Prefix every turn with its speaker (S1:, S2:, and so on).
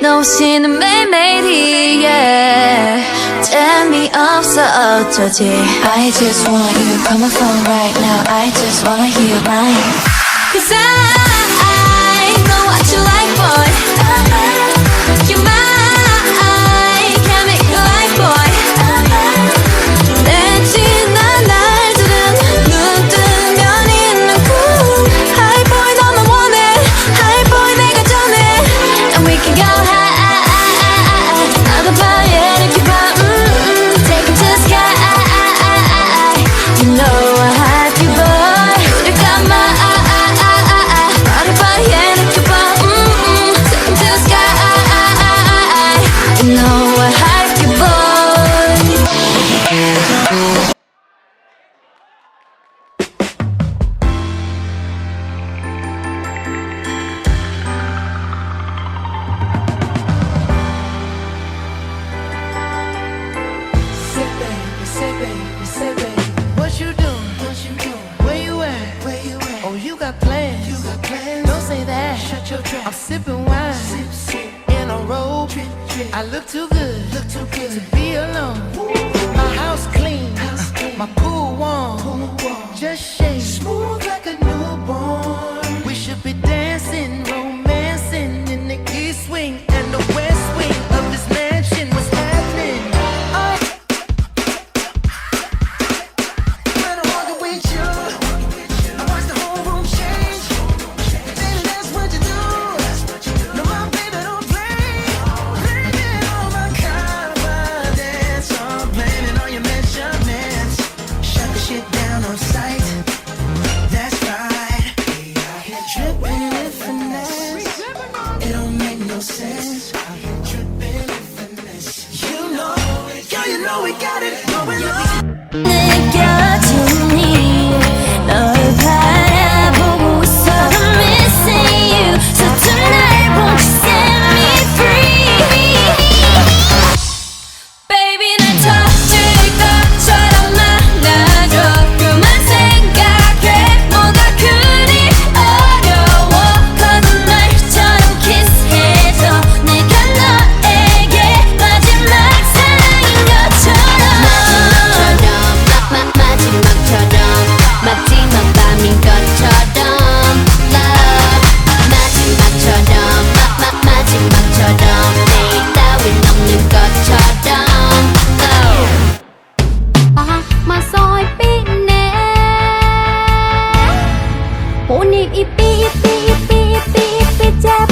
S1: 놓치는 매일매일이 재미없어 어쩌지 I just want you call my phone right now I just wanna hear your line Cause I know what you like boy You're mine Can't make you like boy 내 지난 날들은 눈 뜨면 있는 cool High boy 너만 원해 High boy 내가 전해 And we can go high 나도 밤에 이렇게 봐 Take it to the sky You know I have you boy 우리 감아 나도 밤에 이렇게 봐 Take it to the sky You know I have you boy
S2: Say baby, what you doing? Where you at? Oh, you got plans. Don't say that. Shut your trap. I'm sipping wine in a robe. I look too good to be alone. My house clean, my pool warm. Just shake smooth like a newborn. We should be dancing, romancing in the east wing and the west wing of this mansion. What's happening?
S1: 느껴지니 널 바라보고 있어 I'm missing you So tonight won't you set me free Baby 날 터질 것처럼 만나줘 그만 생각해 뭐가 그리 어려워 거짓말처럼 키스해줘 내가 너에게 마지막 사랑인 것처럼 마지막 밤인 것처럼 Love 마지막처럼 내일 따윈 없는 것처럼 mà soi biết nè hôn nhịp ipi chắp